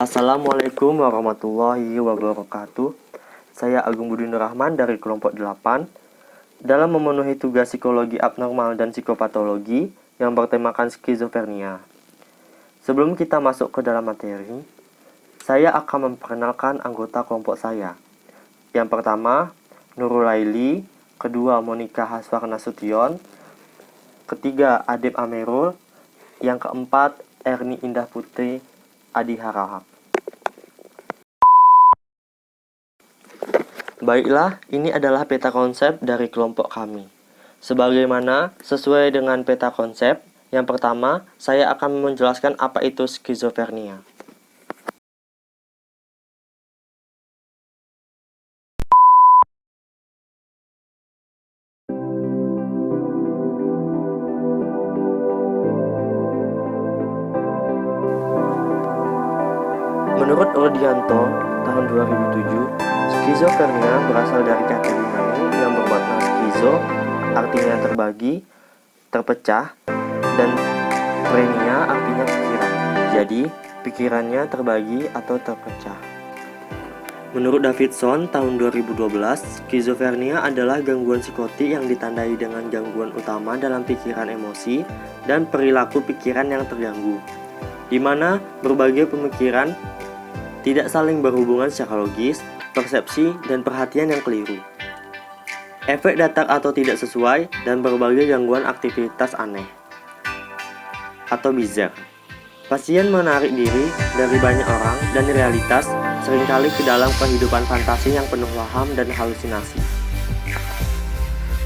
Assalamualaikum warahmatullahi wabarakatuh. Saya Agung Budi Nur Rahman dari kelompok 8. Dalam memenuhi tugas psikologi abnormal dan psikopatologi yang bertemakan skizofrenia. Sebelum kita masuk ke dalam materi, saya akan memperkenalkan anggota kelompok saya. Yang pertama, Nurul Laili, kedua Monika Haswarna Sution, ketiga Adib Amerul, yang keempat Erni Indah Putri Adi Harahap. Baiklah, ini adalah peta konsep dari kelompok kami. Sebagaimana sesuai dengan peta konsep, yang pertama, saya akan menjelaskan apa itu skizofrenia. Menurut Rodianto, tahun 2007, skizofrenia berasal dari kata Yunani yang bermakna skizo, artinya terbagi, terpecah, dan prenia artinya pikiran. Jadi, pikirannya terbagi atau terpecah. Menurut Davidson, tahun 2012, skizofrenia adalah gangguan psikotik yang ditandai dengan gangguan utama dalam pikiran emosi dan perilaku pikiran yang terganggu, di mana berbagai pemikiran tidak saling berhubungan secara logis, persepsi, dan perhatian yang keliru. Efek datar atau tidak sesuai, dan berbagai gangguan aktivitas aneh atau bizarre. Pasien menarik diri dari banyak orang dan realitas, seringkali ke dalam kehidupan fantasi yang penuh waham dan halusinasi.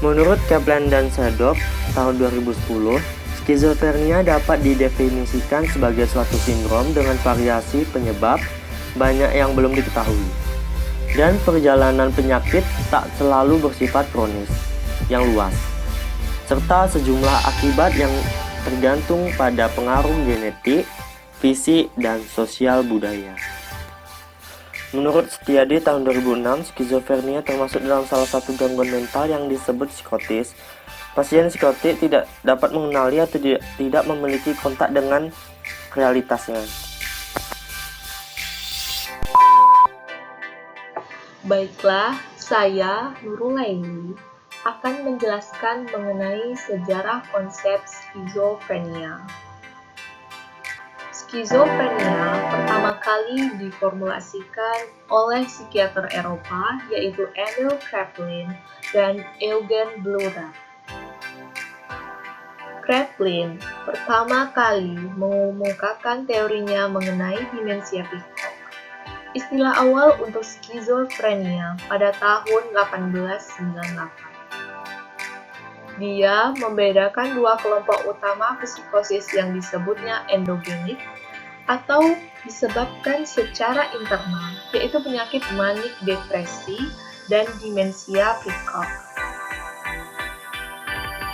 Menurut Kaplan dan Sadov, tahun 2010, skizofrenia dapat didefinisikan sebagai suatu sindrom dengan variasi penyebab banyak yang belum diketahui, dan perjalanan penyakit tak selalu bersifat kronis yang luas, serta sejumlah akibat yang tergantung pada pengaruh genetik, fisik, dan sosial budaya. Menurut Setiadi tahun 2006, skizofrenia termasuk dalam salah satu gangguan mental yang disebut psikotis. Pasien psikotik tidak dapat mengenali atau tidak memiliki kontak dengan realitasnya. Baiklah, saya, Nurul Laili, akan menjelaskan mengenai sejarah konsep skizofrenia. Skizofrenia pertama kali diformulasikan oleh psikiater Eropa, yaitu Emil Kraepelin dan Eugen Bleuler. Kraepelin pertama kali mengemukakan teorinya mengenai demensia Peacock. Istilah awal untuk skizofrenia pada tahun 1898. Dia membedakan dua kelompok utama psikosis yang disebutnya endogenik atau disebabkan secara internal, yaitu penyakit manik depresi dan demensia Peacock.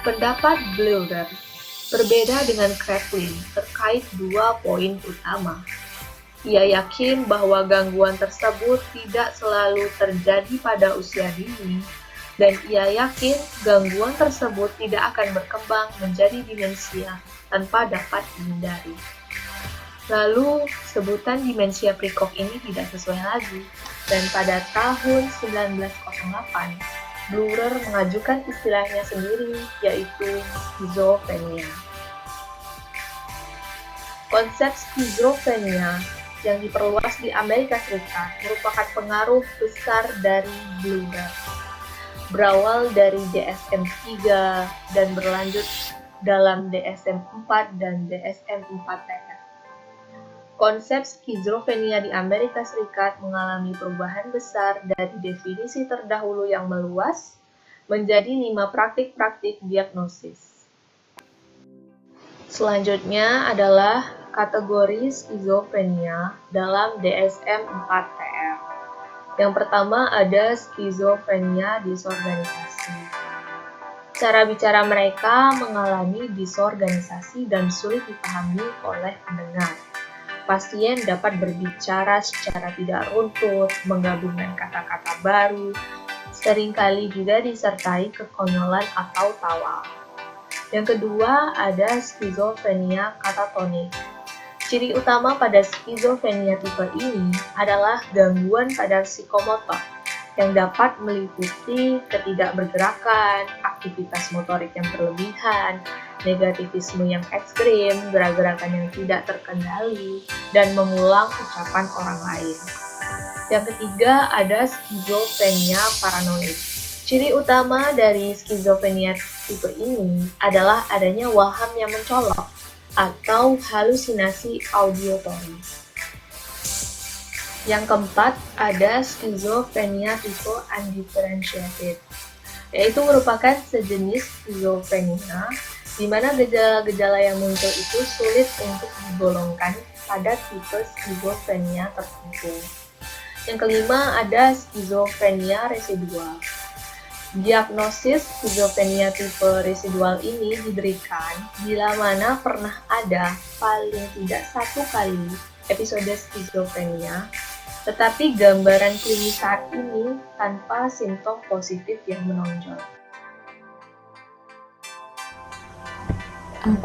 Pendapat Bleuler berbeda dengan Kraepelin terkait dua poin utama. Ia yakin bahwa gangguan tersebut tidak selalu terjadi pada usia dini, dan ia yakin gangguan tersebut tidak akan berkembang menjadi demensia tanpa dapat dihindari. Lalu, sebutan demensia Peacock ini tidak sesuai lagi, dan pada tahun 1908, Bleuler mengajukan istilahnya sendiri, yaitu skizofrenia. Konsep skizofrenia yang diperluas di Amerika Serikat merupakan pengaruh besar dari Bleuler. Berawal dari DSM-3 dan berlanjut dalam DSM-4 dan DSM-4-TF. Konsep skizofrenia di Amerika Serikat mengalami perubahan besar dari definisi terdahulu yang meluas menjadi 5 praktik-praktik diagnosis. Selanjutnya adalah kategori skizofrenia dalam DSM-4-TF. Yang pertama ada skizofrenia disorganisasi. Cara bicara mereka mengalami disorganisasi dan sulit dipahami oleh pendengar. Pasien dapat berbicara secara tidak runtut, menggabungkan kata-kata baru, seringkali juga disertai kekonyolan atau tawa. Yang kedua ada skizofrenia katatonik. Ciri utama pada skizofrenia tipe ini adalah gangguan pada psikomotor yang dapat meliputi ketidakbergerakan, aktivitas motorik yang berlebihan, negativisme yang ekstrim, gerak-gerakan yang tidak terkendali, dan mengulang ucapan orang lain. Yang ketiga ada skizofrenia paranoid. Ciri utama dari skizofrenia tipe ini adalah adanya waham yang mencolok atau halusinasi auditory. Yang keempat ada skizofrenia tipe undifferentiated, yaitu merupakan sejenis skizofrenia di mana gejala-gejala yang muncul itu sulit untuk digolongkan pada tipe skizofrenia tertentu. Yang kelima ada skizofrenia residual. Diagnosis skizofrenia tipe residual ini diberikan bila mana pernah ada paling tidak satu kali episode skizofrenia, tetapi gambaran klinis saat ini tanpa simptom positif yang menonjol. 4.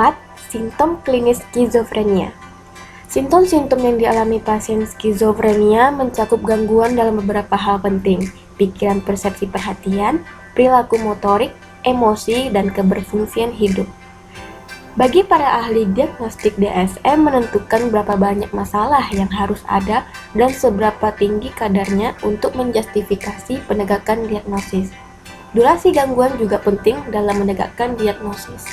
Simptom klinis skizofrenia. Simptom-simptom yang dialami pasien skizofrenia mencakup gangguan dalam beberapa hal penting, pikiran persepsi perhatian, perilaku motorik, emosi, dan keberfungsian hidup. Bagi para ahli diagnostik DSM menentukan berapa banyak masalah yang harus ada dan seberapa tinggi kadarnya untuk menjustifikasi penegakan diagnosis. Durasi gangguan juga penting dalam menegakkan diagnosis.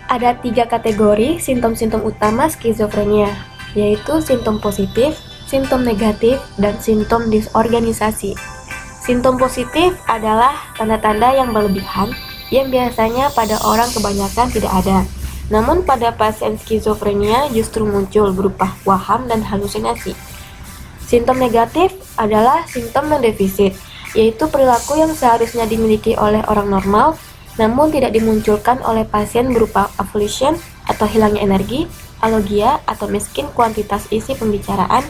Ada 3 kategori simptom-simptom utama skizofrenia, yaitu simptom positif, simptom negatif, dan simptom disorganisasi. Simptom positif adalah tanda-tanda yang berlebihan yang biasanya pada orang kebanyakan tidak ada. Namun pada pasien skizofrenia justru muncul berupa waham dan halusinasi. Simptom negatif adalah simptom non-defisit, yaitu perilaku yang seharusnya dimiliki oleh orang normal namun tidak dimunculkan oleh pasien berupa avolition atau hilangnya energi, alogia atau miskin kuantitas isi pembicaraan,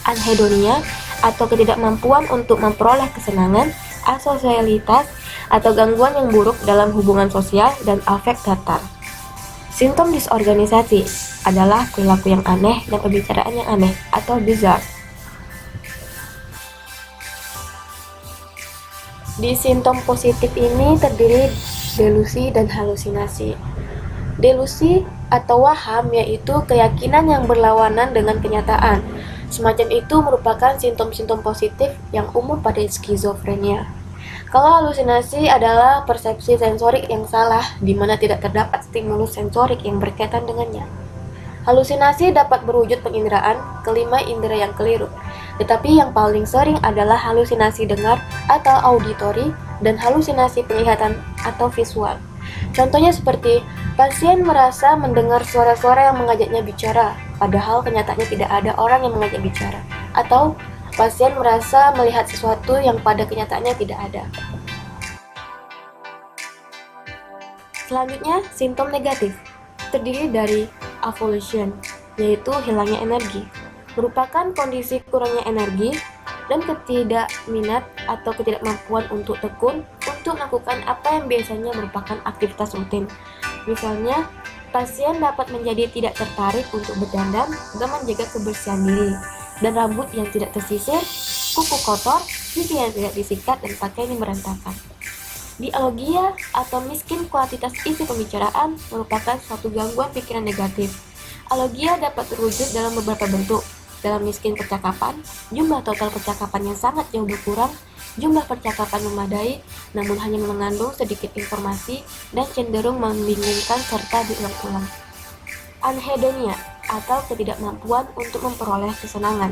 anhedonia atau ketidakmampuan untuk memperoleh kesenangan, asosialitas atau gangguan yang buruk dalam hubungan sosial dan afek datar. Simptom disorganisasi adalah perilaku yang aneh dan pembicaraan yang aneh atau bizarre. Di simptom positif ini terdiri delusi dan halusinasi. Delusi atau waham yaitu keyakinan yang berlawanan dengan kenyataan. Semacam itu merupakan simptom-simptom positif yang umum pada skizofrenia. Kalau halusinasi adalah persepsi sensorik yang salah di mana tidak terdapat stimulus sensorik yang berkaitan dengannya. Halusinasi dapat berwujud penginderaan kelima indera yang keliru, tetapi yang paling sering adalah halusinasi dengar atau auditory dan halusinasi penglihatan atau visual. Contohnya seperti pasien merasa mendengar suara-suara yang mengajaknya bicara, padahal kenyataannya tidak ada orang yang mengajak bicara, atau pasien merasa melihat sesuatu yang pada kenyataannya tidak ada. Selanjutnya, simptom negatif terdiri dari avolition, yaitu hilangnya energi, merupakan kondisi kurangnya energi dan ketidakminat atau ketidakmampuan untuk tekun untuk melakukan apa yang biasanya merupakan aktivitas rutin. Misalnya, pasien dapat menjadi tidak tertarik untuk berdandan dan menjaga kebersihan diri, dan rambut yang tidak tersisir, kuku kotor, gigi yang tidak disikat, dan pakaian yang berantakan. Dialogia atau miskin kuantitas isi pembicaraan merupakan suatu gangguan pikiran negatif. Alogia dapat terwujud dalam beberapa bentuk. Dalam miskin percakapan, jumlah total percakapan yang sangat jauh berkurang, jumlah percakapan memadai, namun hanya mengandung sedikit informasi dan cenderung membingungkan serta diulang-ulang. Anhedonia atau ketidakmampuan untuk memperoleh kesenangan.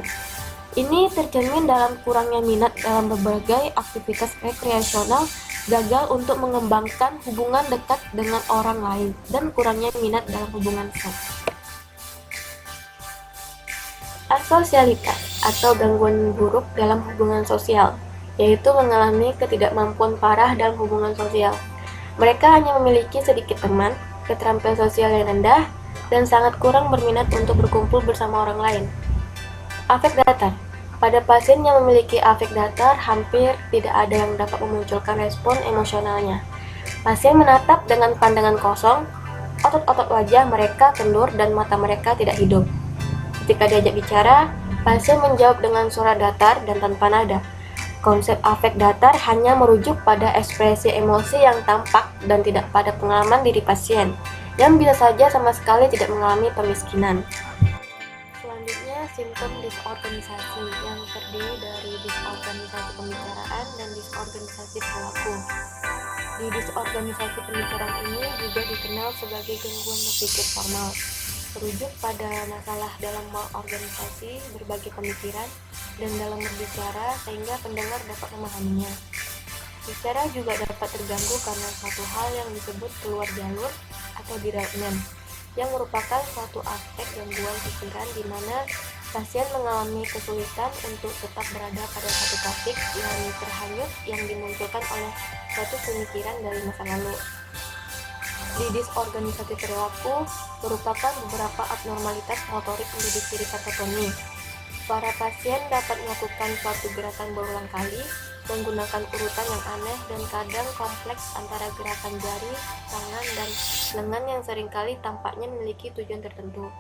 Ini tercermin dalam kurangnya minat dalam berbagai aktivitas rekreasional, gagal untuk mengembangkan hubungan dekat dengan orang lain, dan kurangnya minat dalam hubungan seks. Asosialitas atau gangguan buruk dalam hubungan sosial, yaitu mengalami ketidakmampuan parah dalam hubungan sosial. Mereka hanya memiliki sedikit teman, keterampilan sosial yang rendah, dan sangat kurang berminat untuk berkumpul bersama orang lain. Afek datar. Pada pasien yang memiliki afek datar, hampir tidak ada yang dapat memunculkan respon emosionalnya. Pasien menatap dengan pandangan kosong, otot-otot wajah mereka kendur dan mata mereka tidak hidup. Ketika diajak bicara, pasien menjawab dengan suara datar dan tanpa nada. Konsep afek datar hanya merujuk pada ekspresi emosi yang tampak dan tidak pada pengalaman diri pasien, yang bisa saja sama sekali tidak mengalami pemiskinan. Selanjutnya, simptom disorganisasi yang terdiri dari disorganisasi pembicaraan dan disorganisasi perilaku. Di disorganisasi pembicaraan ini juga dikenal sebagai gangguan berpikir formal, merujuk pada masalah dalam organisasi, berbagi pemikiran, dan dalam berbicara sehingga pendengar dapat memahaminya. Bicara juga dapat terganggu karena suatu hal yang disebut keluar jalur atau derailment, yang merupakan suatu aspek gangguan pikiran di mana pasien mengalami kesulitan untuk tetap berada pada satu topik yang terhanyut yang dimunculkan oleh suatu pemikiran dari masa lalu. Di disorganisasi perilaku merupakan beberapa abnormalitas motorik menjadi ciri katatoni. Para pasien dapat melakukan suatu gerakan berulang kali, menggunakan urutan yang aneh dan kadang kompleks antara gerakan jari, tangan, dan lengan yang seringkali tampaknya memiliki tujuan tertentu.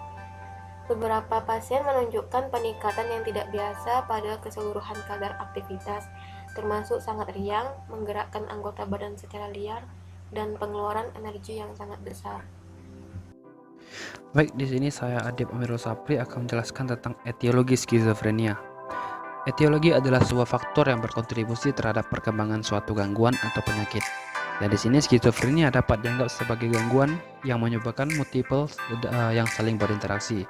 Beberapa pasien menunjukkan peningkatan yang tidak biasa pada keseluruhan kadar aktivitas, termasuk sangat riang, menggerakkan anggota badan secara liar, dan pengeluaran energi yang sangat besar. Baik, di sini saya Adib Amirul Sapri akan menjelaskan tentang etiologi skizofrenia. Etiologi adalah sebuah faktor yang berkontribusi terhadap perkembangan suatu gangguan atau penyakit. Dan di sini skizofrenia dapat dianggap sebagai gangguan yang menyebabkan multiple yang saling berinteraksi.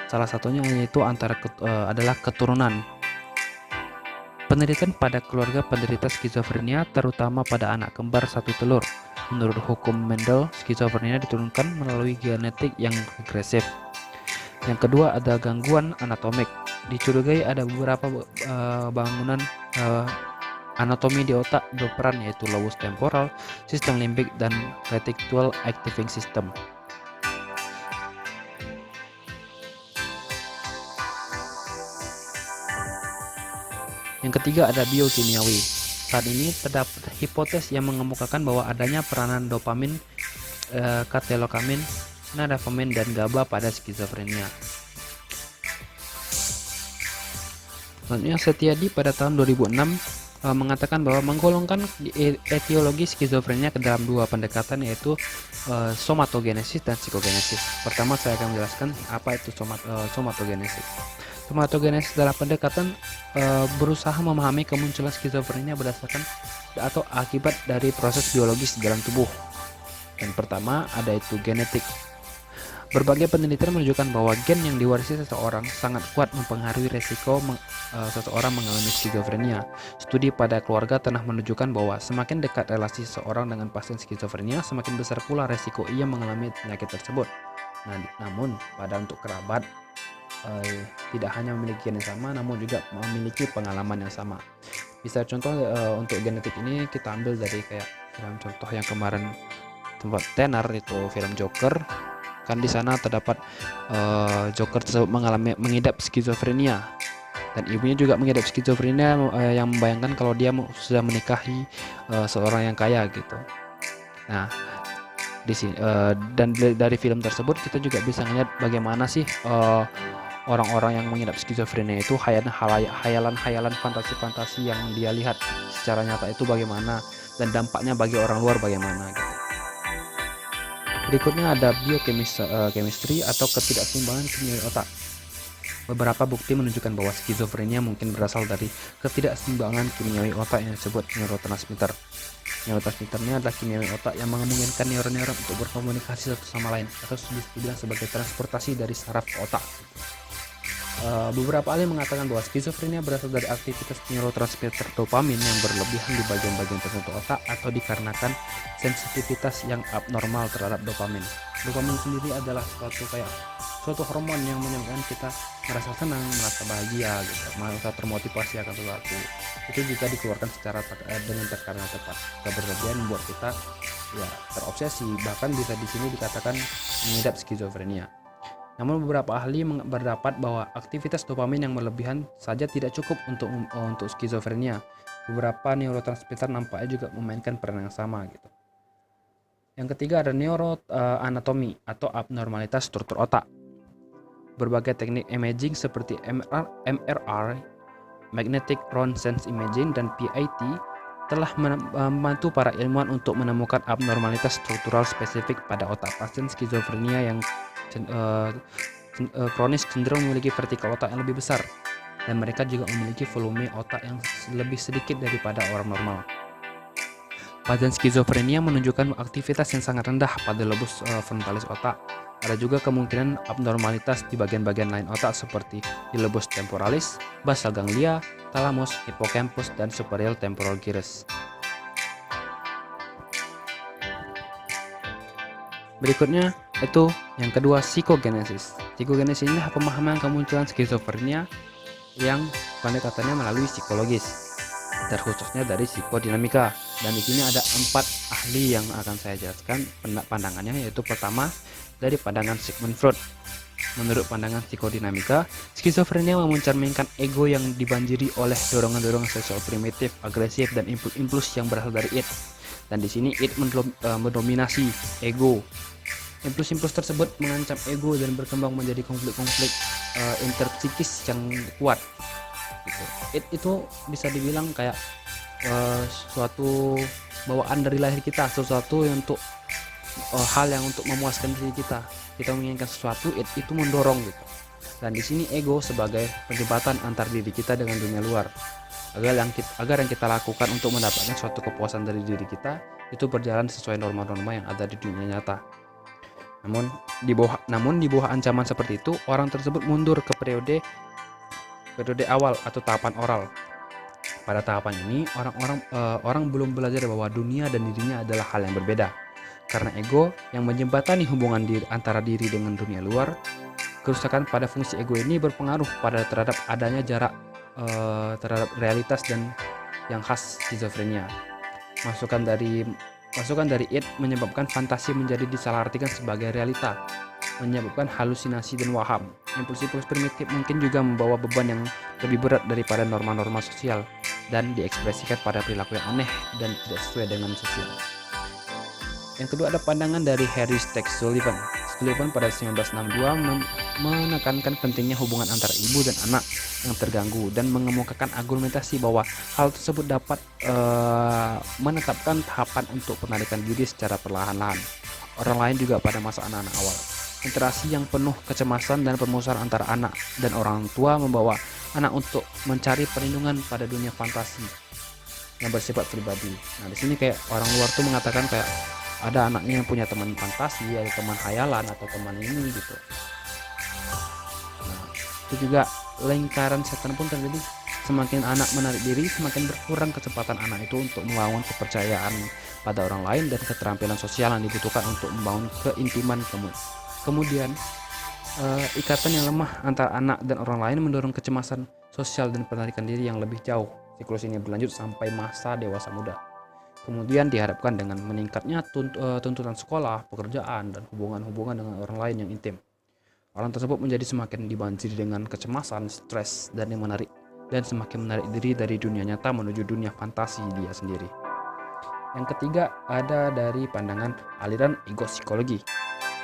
Salah satunya yaitu adalah keturunan. Penelitian pada keluarga penderita skizofrenia, terutama pada anak kembar satu telur. Menurut hukum Mendel, skizofrenia diturunkan melalui genetik yang regresif. Yang kedua ada gangguan anatomik. Dicurigai ada beberapa bangunan anatomi di otak berperan, yaitu lobus temporal, sistem limbik, dan reticular activating system. Yang ketiga ada biokimiawi. Saat ini terdapat hipotesis yang mengemukakan bahwa adanya peranan dopamin, katelokamin, nadafamin, dan GABA pada skizofrenia. Selanjutnya Setiadi pada tahun 2006 mengatakan bahwa menggolongkan etiologi skizofrenia ke dalam dua pendekatan, yaitu somatogenesis dan psikogenesis. Pertama saya akan menjelaskan apa itu somatogenesis. Somatogenesis adalah pendekatan berusaha memahami kemunculan skizofrenia berdasarkan atau akibat dari proses biologis di dalam tubuh. Dan pertama ada itu genetik. Berbagai penelitian menunjukkan bahwa gen yang diwarisi seseorang sangat kuat mempengaruhi resiko seseorang mengalami skizofrenia. Studi pada keluarga telah menunjukkan bahwa semakin dekat relasi seseorang dengan pasien skizofrenia, semakin besar pula resiko ia mengalami penyakit tersebut. Namun pada untuk kerabat, tidak hanya memiliki gen yang sama, namun juga memiliki pengalaman yang sama. Bisa contoh untuk genetik ini kita ambil dari kayak film contoh yang kemarin tempat tenar itu film Joker. Kan di sana terdapat Joker tersebut mengidap skizofrenia, dan ibunya juga mengidap skizofrenia yang membayangkan kalau dia sudah menikahi seorang yang kaya gitu. Nah, di sini dan dari film tersebut kita juga bisa melihat bagaimana sih orang-orang yang mengidap skizofrenia itu hayalan-hayalan fantasi-fantasi yang dia lihat secara nyata itu bagaimana, dan dampaknya bagi orang luar bagaimana gitu. Berikutnya ada biochemistry atau ketidakseimbangan kimiawi otak. Beberapa bukti menunjukkan bahwa skizofrenia mungkin berasal dari ketidakseimbangan kimiawi otak yang disebut neurotransmitter. Neurotransmitternya adalah kimiawi otak yang memungkinkan neuron-neuron untuk berkomunikasi satu sama lain, atau dibilang sebagai transportasi dari saraf ke otak. Beberapa ahli mengatakan bahwa skizofrenia berasal dari aktivitas neurotransmitter dopamin yang berlebihan di bagian-bagian tertentu otak, atau dikarenakan sensitivitas yang abnormal terhadap dopamin. Dopamin sendiri adalah suatu hormon yang menyebabkan kita merasa senang, merasa bahagia, gitu, merasa termotivasi akan sesuatu. Itu juga dikeluarkan dengan tekanan tepat. Berlebihan membuat kita terobsesi, bahkan bisa di sini dikatakan mengidap skizofrenia. Namun beberapa ahli berpendapat bahwa aktivitas dopamin yang berlebihan saja tidak cukup untuk skizofrenia. Beberapa neurotransmitter nampaknya juga memainkan peran yang sama gitu. Yang ketiga ada neuroanatomi atau abnormalitas struktur otak. Berbagai teknik imaging seperti MRI, magnetic resonance imaging, dan PIT telah membantu para ilmuwan untuk menemukan abnormalitas struktural spesifik pada otak pasien skizofrenia yang kronis cenderung memiliki vertikal otak yang lebih besar, dan mereka juga memiliki volume otak yang lebih sedikit daripada orang normal. Pasien skizofrenia menunjukkan aktivitas yang sangat rendah pada lobus frontalis otak. Ada juga kemungkinan abnormalitas di bagian-bagian lain otak seperti di lobus temporalis, basal ganglia, thalamus, hippocampus, dan superior temporal gyrus. Berikutnya itu yang kedua, psikogenesis. Psikogenesis ini pemahaman kemunculan skizofrenia yang pendekatannya melalui psikologis, terkhususnya dari psikodinamika. Dan di sini ada 4 ahli yang akan saya jelaskan pandangannya, yaitu pertama dari pandangan Sigmund Freud. Menurut pandangan psikodinamika, skizofrenia memencerminkan ego yang dibanjiri oleh dorongan-dorongan seksual primitif, agresif, dan impuls yang berasal dari id. Dan di sini id mendominasi ego. Impuls-impuls tersebut mengancam ego dan berkembang menjadi konflik-konflik interpsikis yang kuat. Gitu. Id itu bisa dibilang kayak suatu bawaan dari lahir kita, sesuatu yang untuk hal yang untuk memuaskan diri kita. Kita menginginkan sesuatu, itu mendorong gitu. Dan di sini ego sebagai perdebatan antar diri kita dengan dunia luar. Agar yang kita lakukan untuk mendapatkan suatu kepuasan dari diri kita itu berjalan sesuai norma-norma yang ada di dunia nyata. Namun di bawah ancaman seperti itu, orang tersebut mundur ke periode awal atau tahapan oral. Pada tahapan ini, orang belum belajar bahwa dunia dan dirinya adalah hal yang berbeda. Karena ego yang menjembatani hubungan antara diri dengan dunia luar, kerusakan pada fungsi ego ini berpengaruh terhadap adanya jarak terhadap realitas dan yang khas skizofrenia. Masukan dari id menyebabkan fantasi menjadi disalahartikan sebagai realita, menyebabkan halusinasi dan waham. Impuls-impuls primitif mungkin juga membawa beban yang lebih berat daripada norma-norma sosial dan diekspresikan pada perilaku yang aneh dan tidak sesuai dengan sosial. Yang kedua ada pandangan dari Harry Stack Sullivan. Sullivan pada 1962 menekankan pentingnya hubungan antara ibu dan anak yang terganggu dan mengemukakan argumentasi bahwa hal tersebut dapat menetapkan tahapan untuk penarikan diri secara perlahan-lahan. Orang lain juga pada masa anak-anak awal. Interaksi yang penuh kecemasan dan permusuhan antara anak dan orang tua membawa anak untuk mencari perlindungan pada dunia fantasi yang bersifat pribadi. Nah, di sini kayak orang luar tuh mengatakan kayak ada anaknya yang punya teman fantasi, ada teman khayalan atau teman ini gitu. Nah, itu juga lingkaran setan pun terjadi. Semakin anak menarik diri, semakin berkurang kecepatan anak itu untuk membangun kepercayaan pada orang lain dan keterampilan sosial yang dibutuhkan untuk membangun keintiman. Kemudian ikatan yang lemah antara anak dan orang lain mendorong kecemasan sosial dan penarikan diri yang lebih jauh. Siklus ini berlanjut sampai masa dewasa muda. Kemudian diharapkan dengan meningkatnya tuntutan sekolah, pekerjaan, dan hubungan-hubungan dengan orang lain yang intim. Orang tersebut menjadi semakin dibanjiri dengan kecemasan, stres, dan semakin menarik diri dari dunia nyata menuju dunia fantasi dia sendiri. Yang ketiga ada dari pandangan aliran ego psikologi.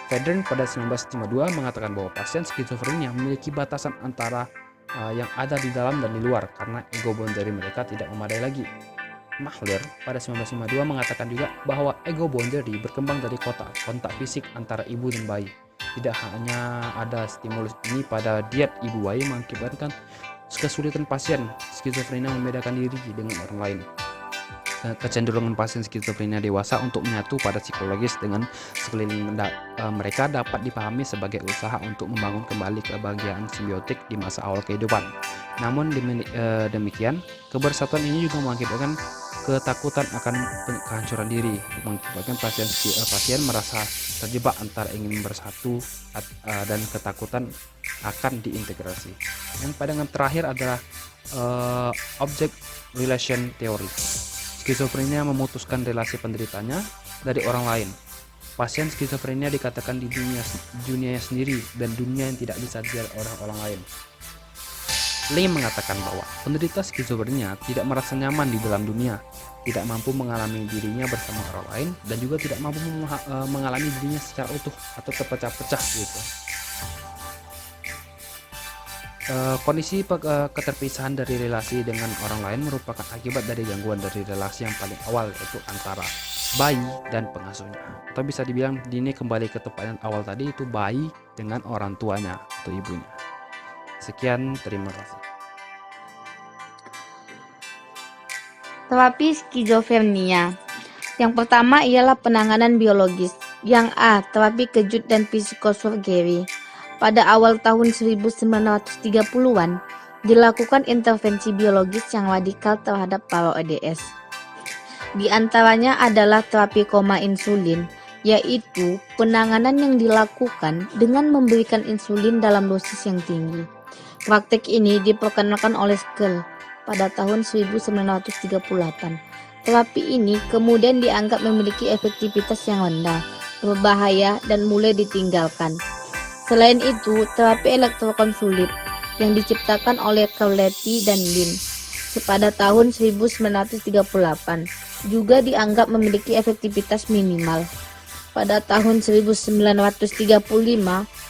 Federn pada 1952 mengatakan bahwa pasien skizofrenia memiliki batasan antara yang ada di dalam dan di luar karena ego boundary mereka tidak memadai lagi. Mahler pada 1952 mengatakan juga bahwa ego boundary berkembang dari kontak fisik antara ibu dan bayi. Tidak hanya ada stimulus ini pada diet ibu bayi mengakibatkan kesulitan pasien skizofrenia membedakan diri dengan orang lain. Kecenderungan pasien skizofrenia dewasa untuk menyatu pada psikologis dengan sekeliling mereka dapat dipahami sebagai usaha untuk membangun kembali kebahagiaan simbiotik di masa awal kehidupan. Namun demikian, kebersatuan ini juga mengakibatkan ketakutan akan kehancuran diri, mengakibatkan pasien merasa terjebak antara ingin bersatu dan ketakutan akan diintegrasi. Yang pandangan terakhir adalah object relation theory. Skizofrenia memutuskan relasi penderitanya dari orang lain. Pasien skizofrenia dikatakan di dunianya sendiri dan dunia yang tidak bisa dilihat oleh orang lain. Lane mengatakan bahwa penderita skizofrenia tidak merasa nyaman di dalam dunia, tidak mampu mengalami dirinya bersama orang lain, dan juga tidak mampu mengalami dirinya secara utuh atau terpecah-pecah gitu. Kondisi keterpisahan dari relasi dengan orang lain merupakan akibat dari gangguan dari relasi yang paling awal, yaitu antara bayi dan pengasuhnya. Atau bisa dibilang ini kembali ke tempat yang awal tadi, itu bayi dengan orang tuanya atau ibunya. Sekian, terima kasih. Terapi skizofrenia. Yang pertama ialah penanganan biologis. Yang A. Terapi kejut dan psikosurgery. Pada awal tahun 1930-an, dilakukan intervensi biologis yang radikal terhadap para ODS. Di antaranya adalah terapi koma insulin, yaitu penanganan yang dilakukan dengan memberikan insulin dalam dosis yang tinggi. Praktek ini diperkenalkan oleh Skell pada tahun 1938. Terapi ini kemudian dianggap memiliki efektivitas yang rendah, berbahaya, dan mulai ditinggalkan. Selain itu, terapi elektrokonsulit yang diciptakan oleh Crowley dan Lin pada tahun 1938 juga dianggap memiliki efektivitas minimal. Pada tahun 1935,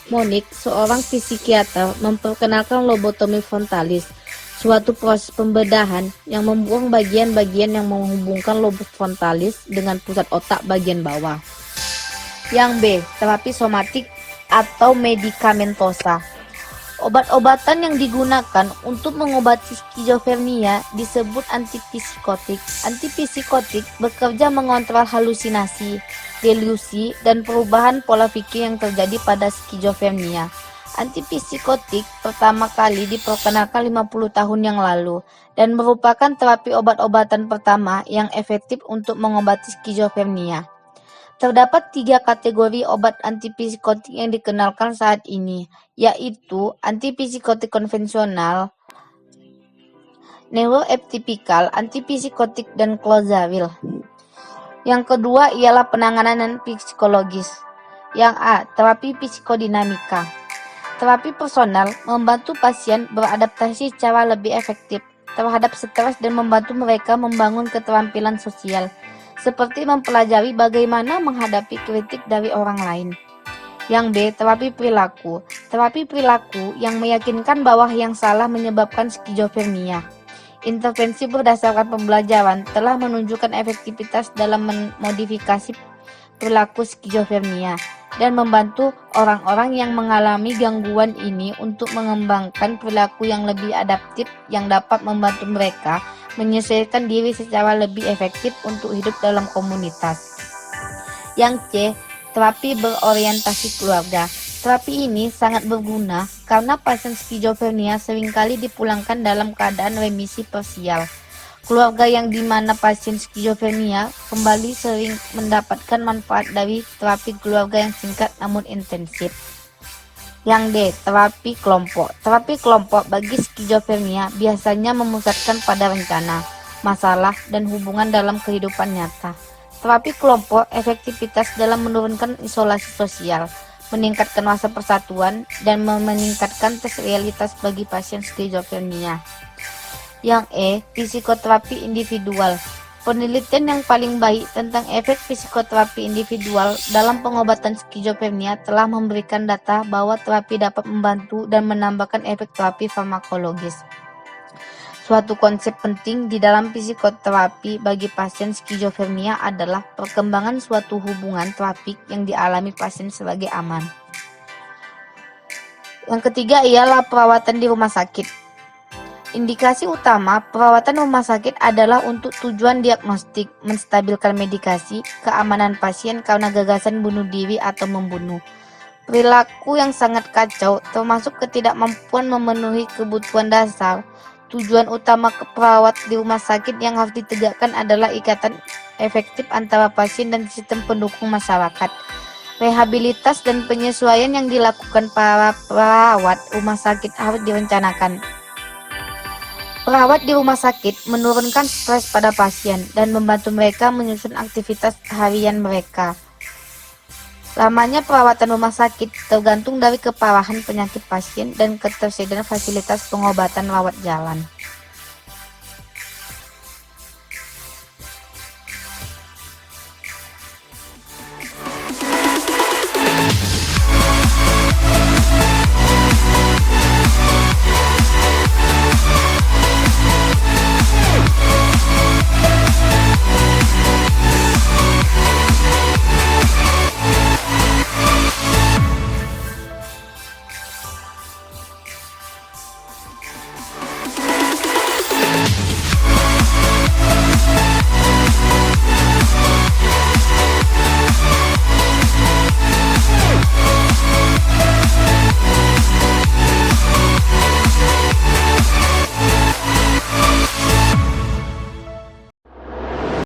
Monique, seorang psikiater, memperkenalkan lobotomi frontalis, suatu proses pembedahan yang membuang bagian-bagian yang menghubungkan lobus frontalis dengan pusat otak bagian bawah. Yang B. Terapi somatik atau medikamentosa. Obat-obatan yang digunakan untuk mengobati skizofrenia disebut antipsikotik. Antipsikotik bekerja mengontrol halusinasi, delusi, dan perubahan pola pikir yang terjadi pada skizofrenia. Antipsikotik pertama kali diperkenalkan 50 tahun yang lalu dan merupakan terapi obat-obatan pertama yang efektif untuk mengobati skizofrenia. Terdapat 3 kategori obat antipsikotik yang dikenalkan saat ini, yaitu antipsikotik konvensional, neuroatypical, antipsikotik, dan clozaril. Yang kedua ialah penanganan psikologis. Yang A. Terapi psikodinamika. Terapi personal membantu pasien beradaptasi secara lebih efektif terhadap stres dan membantu mereka membangun keterampilan sosial, seperti mempelajari bagaimana menghadapi kritik dari orang lain. Yang B. Terapi perilaku. Terapi perilaku yang meyakinkan bahwa yang salah menyebabkan skizofrenia. Intervensi berdasarkan pembelajaran telah menunjukkan efektivitas dalam memodifikasi perilaku skizofrenia dan membantu orang-orang yang mengalami gangguan ini untuk mengembangkan perilaku yang lebih adaptif yang dapat membantu mereka menyesuaikan diri secara lebih efektif untuk hidup dalam komunitas. Yang C. Terapi berorientasi keluarga. Terapi ini sangat berguna karena pasien skizofrenia seringkali dipulangkan dalam keadaan remisi parsial. Keluarga yang dimana pasien skizofrenia kembali sering mendapatkan manfaat dari terapi keluarga yang singkat namun intensif. Yang D. Terapi kelompok. Terapi kelompok bagi skizofrenia biasanya memusatkan pada rencana, masalah, dan hubungan dalam kehidupan nyata. Terapi kelompok efektivitas dalam menurunkan isolasi sosial, meningkatkan rasa persatuan, dan meningkatkan tes realitas bagi pasien skizofrenia. Yang E. Psikoterapi individual. Penelitian yang paling baik tentang efek psikoterapi individual dalam pengobatan skizofrenia telah memberikan data bahwa terapi dapat membantu dan menambahkan efek terapi farmakologis. Suatu konsep penting di dalam psikoterapi bagi pasien skizofrenia adalah perkembangan suatu hubungan terapik yang dialami pasien sebagai aman. Yang ketiga ialah perawatan di rumah sakit. Indikasi utama perawatan rumah sakit adalah untuk tujuan diagnostik, menstabilkan medikasi, keamanan pasien karena gagasan bunuh diri atau membunuh. Perilaku yang sangat kacau, termasuk ketidakmampuan memenuhi kebutuhan dasar. Tujuan utama perawat di rumah sakit yang harus ditegakkan adalah ikatan efektif antara pasien dan sistem pendukung masyarakat. Rehabilitas dan penyesuaian yang dilakukan para perawat rumah sakit harus direncanakan. Perawat di rumah sakit menurunkan stres pada pasien dan membantu mereka menyusun aktivitas harian mereka. Lamanya perawatan rumah sakit tergantung dari keparahan penyakit pasien dan ketersediaan fasilitas pengobatan rawat jalan.